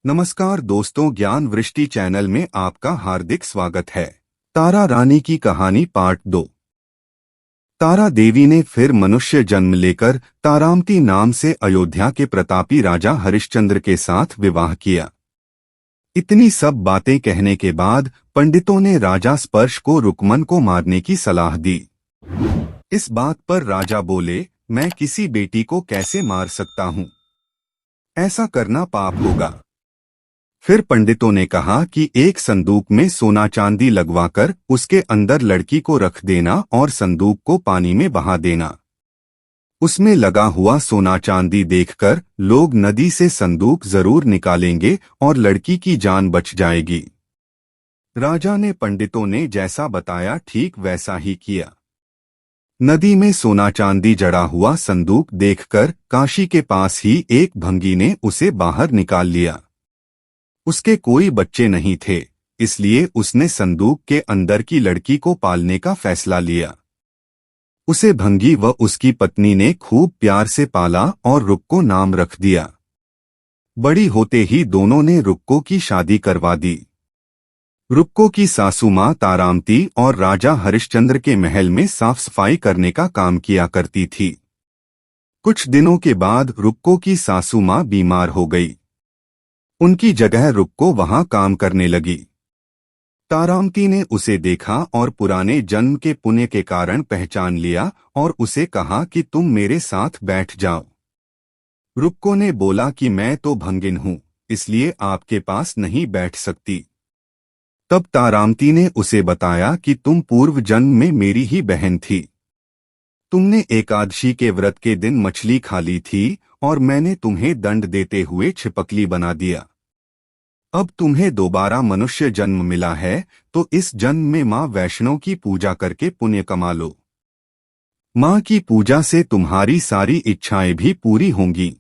नमस्कार दोस्तों, ज्ञान वृष्टि चैनल में आपका हार्दिक स्वागत है। तारा रानी की कहानी पार्ट 2। तारा देवी ने फिर मनुष्य जन्म लेकर तारामती नाम से अयोध्या के प्रतापी राजा हरिश्चंद्र के साथ विवाह किया। इतनी सब बातें कहने के बाद पंडितों ने राजा स्पर्श को रुकमन को मारने की सलाह दी। इस बात पर राजा बोले, मैं किसी बेटी को कैसे मार सकता हूँ? ऐसा करना पाप होगा। फिर पंडितों ने कहा कि एक संदूक में सोना चांदी लगवाकर उसके अंदर लड़की को रख देना और संदूक को पानी में बहा देना। उसमें लगा हुआ सोना चांदी देखकर लोग नदी से संदूक जरूर निकालेंगे और लड़की की जान बच जाएगी। राजा ने पंडितों ने जैसा बताया ठीक वैसा ही किया। नदी में सोना चांदी जड़ा हुआ संदूक देखकर काशी के पास ही एक भंगी ने उसे बाहर निकाल लिया। उसके कोई बच्चे नहीं थे, इसलिए उसने संदूक के अंदर की लड़की को पालने का फैसला लिया। उसे भंगी व उसकी पत्नी ने खूब प्यार से पाला और रुक्को नाम रख दिया। बड़ी होते ही दोनों ने रुक्को की शादी करवा दी। रुक्को की सासू माँ तारामती और राजा हरिश्चंद्र के महल में साफ सफाई करने का काम किया करती थी। कुछ दिनों के बाद रुक्को की सासू माँ बीमार हो गई। उनकी जगह रुक्को वहां काम करने लगी। तारामती ने उसे देखा और पुराने जन्म के पुण्य के कारण पहचान लिया और उसे कहा कि तुम मेरे साथ बैठ जाओ। रुक्को ने बोला कि मैं तो भंगिन हूँ, इसलिए आपके पास नहीं बैठ सकती। तब तारामती ने उसे बताया कि तुम पूर्व जन्म में मेरी ही बहन थी। तुमने एकादशी के व्रत के दिन मछली खा ली थी और मैंने तुम्हें दंड देते हुए छिपकली बना दिया। अब तुम्हें दोबारा मनुष्य जन्म मिला है, तो इस जन्म में माँ वैष्णो की पूजा करके पुण्य कमा लो। माँ की पूजा से तुम्हारी सारी इच्छाएं भी पूरी होंगी।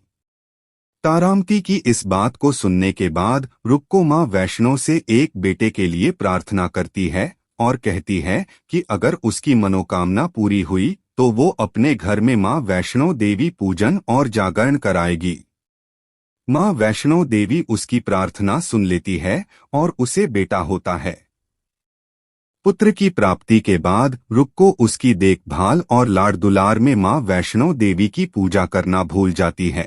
तारामती की इस बात को सुनने के बाद रुक्को माँ वैष्णो से एक बेटे के लिए प्रार्थना करती है और कहती है कि अगर उसकी मनोकामना पूरी हुई तो वो अपने घर में माँ वैष्णो देवी पूजन और जागरण कराएगी। माँ वैष्णो देवी उसकी प्रार्थना सुन लेती है और उसे बेटा होता है। पुत्र की प्राप्ति के बाद रुक्को उसकी देखभाल और लाड़ दुलार में माँ वैष्णो देवी की पूजा करना भूल जाती है।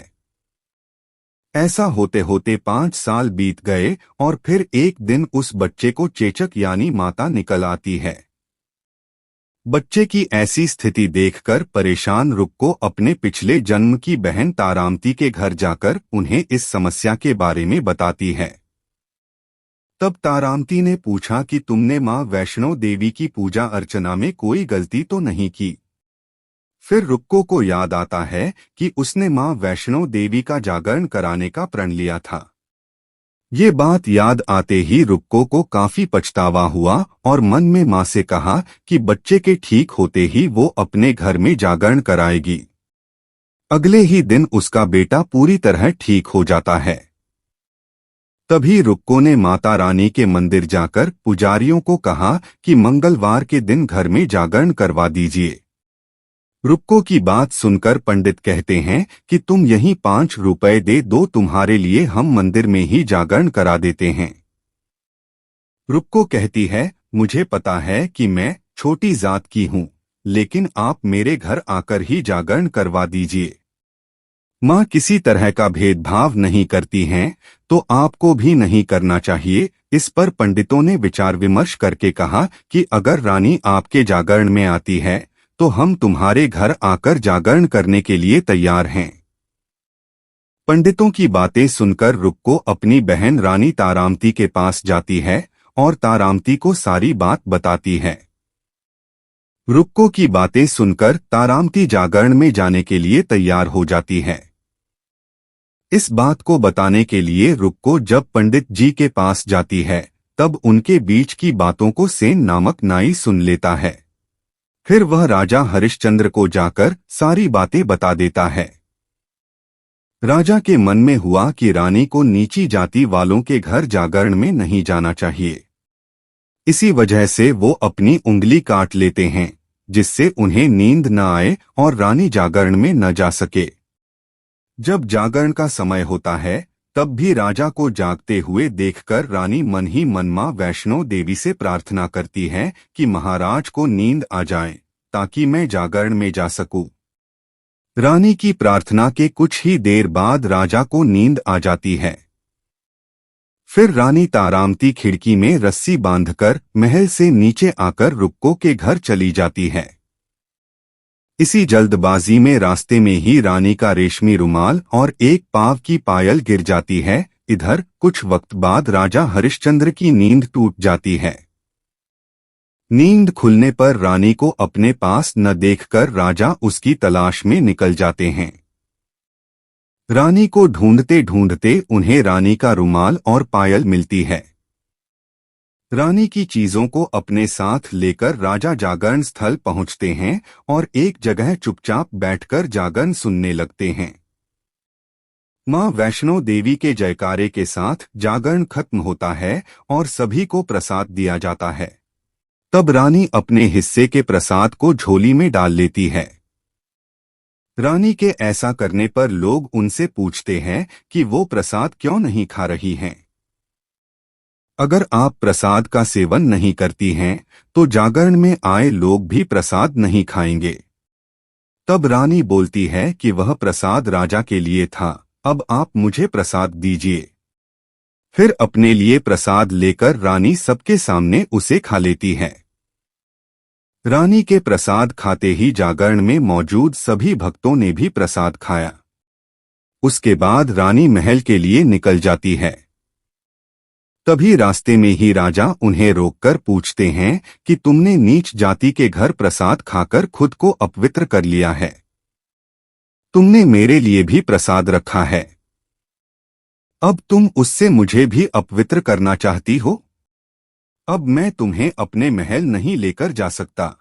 ऐसा होते होते 5 साल बीत गए और फिर एक दिन उस बच्चे को चेचक यानी माता निकल आती है। बच्चे की ऐसी स्थिति देखकर परेशान रुक्को अपने पिछले जन्म की बहन तारामती के घर जाकर उन्हें इस समस्या के बारे में बताती है। तब तारामती ने पूछा कि तुमने माँ वैष्णो देवी की पूजा अर्चना में कोई गलती तो नहीं की? फिर रुक्को को याद आता है कि उसने माँ वैष्णो देवी का जागरण कराने का प्रण लिया था। ये बात याद आते ही रुक्को को काफी पछतावा हुआ और मन में माँ से कहा कि बच्चे के ठीक होते ही वो अपने घर में जागरण कराएगी। अगले ही दिन उसका बेटा पूरी तरह ठीक हो जाता है। तभी रुक्को ने माता रानी के मंदिर जाकर पुजारियों को कहा कि मंगलवार के दिन घर में जागरण करवा दीजिए। रुक्को की बात सुनकर पंडित कहते हैं कि तुम यहीं 5 रुपए दे दो, तुम्हारे लिए हम मंदिर में ही जागरण करा देते हैं। रुक्को कहती है, मुझे पता है कि मैं छोटी जात की हूँ, लेकिन आप मेरे घर आकर ही जागरण करवा दीजिए। माँ किसी तरह का भेदभाव नहीं करती हैं, तो आपको भी नहीं करना चाहिए। इस पर पंडितों ने विचार विमर्श करके कहा कि अगर रानी आपके जागरण में आती है तो हम तुम्हारे घर आकर जागरण करने के लिए तैयार हैं। पंडितों की बातें सुनकर रुक्को अपनी बहन रानी तारामती के पास जाती है और तारामती को सारी बात बताती है। रुक्को की बातें सुनकर तारामती जागरण में जाने के लिए तैयार हो जाती है। इस बात को बताने के लिए रुक्को जब पंडित जी के पास जाती है, तब उनके बीच की बातों को सेन नामक नाई सुन लेता है। फिर वह राजा हरिश्चंद्र को जाकर सारी बातें बता देता है। राजा के मन में हुआ कि रानी को नीची जाति वालों के घर जागरण में नहीं जाना चाहिए। इसी वजह से वो अपनी उंगली काट लेते हैं, जिससे उन्हें नींद न आए और रानी जागरण में न जा सके। जब जागरण का समय होता है तब भी राजा को जागते हुए देखकर रानी मन ही मन मां वैष्णो देवी से प्रार्थना करती है कि महाराज को नींद आ जाए ताकि मैं जागरण में जा सकूं। रानी की प्रार्थना के कुछ ही देर बाद राजा को नींद आ जाती है। फिर रानी तारामती खिड़की में रस्सी बांधकर महल से नीचे आकर रुक्को के घर चली जाती है। इसी जल्दबाजी में रास्ते में ही रानी का रेशमी रुमाल और एक पाव की पायल गिर जाती है। इधर कुछ वक्त बाद राजा हरिश्चंद्र की नींद टूट जाती है। नींद खुलने पर रानी को अपने पास न देखकर राजा उसकी तलाश में निकल जाते हैं। रानी को ढूंढते ढूंढते उन्हें रानी का रुमाल और पायल मिलती है। रानी की चीजों को अपने साथ लेकर राजा जागरण स्थल पहुंचते हैं और एक जगह चुपचाप बैठकर जागरण सुनने लगते हैं। मां वैष्णो देवी के जयकारे के साथ जागरण खत्म होता है और सभी को प्रसाद दिया जाता है। तब रानी अपने हिस्से के प्रसाद को झोली में डाल लेती है। रानी के ऐसा करने पर लोग उनसे पूछते हैं कि वो प्रसाद क्यों नहीं खा रही हैं। अगर आप प्रसाद का सेवन नहीं करती हैं तो जागरण में आए लोग भी प्रसाद नहीं खाएंगे। तब रानी बोलती है कि वह प्रसाद राजा के लिए था, अब आप मुझे प्रसाद दीजिए। फिर अपने लिए प्रसाद लेकर रानी सबके सामने उसे खा लेती है। रानी के प्रसाद खाते ही जागरण में मौजूद सभी भक्तों ने भी प्रसाद खाया। उसके बाद रानी महल के लिए निकल जाती है। तभी रास्ते में ही राजा उन्हें रोककर पूछते हैं कि तुमने नीच जाति के घर प्रसाद खाकर खुद को अपवित्र कर लिया है। तुमने मेरे लिए भी प्रसाद रखा है, अब तुम उससे मुझे भी अपवित्र करना चाहती हो। अब मैं तुम्हें अपने महल नहीं लेकर जा सकता।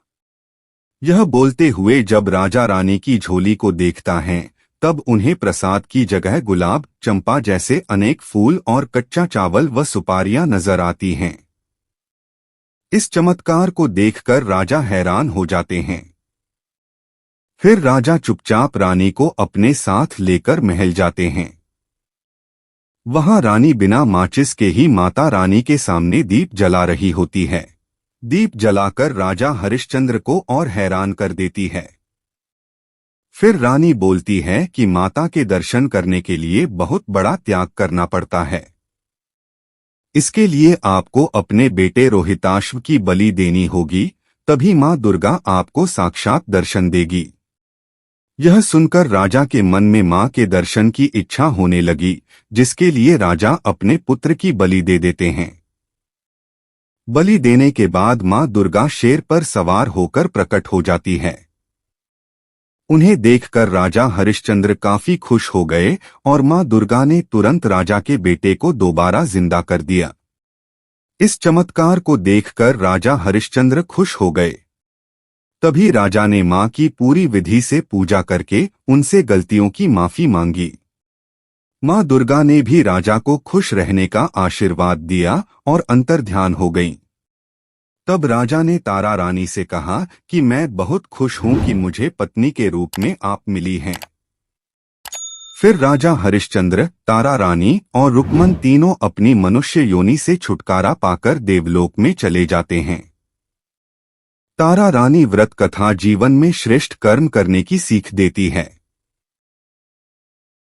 यह बोलते हुए जब राजा रानी की झोली को देखता है तब उन्हें प्रसाद की जगह गुलाब, चंपा जैसे अनेक फूल और कच्चा चावल व सुपारियां नजर आती हैं। इस चमत्कार को देखकर राजा हैरान हो जाते हैं। फिर राजा चुपचाप रानी को अपने साथ लेकर महल जाते हैं। वहां रानी बिना माचिस के ही माता रानी के सामने दीप जला रही होती है। दीप जलाकर राजा हरिश्चंद्र को और हैरान कर देती है। फिर रानी बोलती है कि माता के दर्शन करने के लिए बहुत बड़ा त्याग करना पड़ता है। इसके लिए आपको अपने बेटे रोहिताश्व की बलि देनी होगी, तभी मां दुर्गा आपको साक्षात दर्शन देगी। यह सुनकर राजा के मन में मां के दर्शन की इच्छा होने लगी, जिसके लिए राजा अपने पुत्र की बलि दे देते हैं। बलि देने के बाद मां दुर्गा शेर पर सवार होकर प्रकट हो जाती है। उन्हें देखकर राजा हरिश्चंद्र काफी खुश हो गए और मां दुर्गा ने तुरंत राजा के बेटे को दोबारा जिंदा कर दिया। इस चमत्कार को देखकर राजा हरिश्चंद्र खुश हो गए। तभी राजा ने मां की पूरी विधि से पूजा करके उनसे गलतियों की माफी मांगी। मां दुर्गा ने भी राजा को खुश रहने का आशीर्वाद दिया और अंतर्ध्यान हो गईं। तब राजा ने तारा रानी से कहा कि मैं बहुत खुश हूं कि मुझे पत्नी के रूप में आप मिली हैं। फिर राजा हरिश्चंद्र, तारा रानी और रुक्मन तीनों अपनी मनुष्य योनि से छुटकारा पाकर देवलोक में चले जाते हैं। तारा रानी व्रत कथा जीवन में श्रेष्ठ कर्म करने की सीख देती है।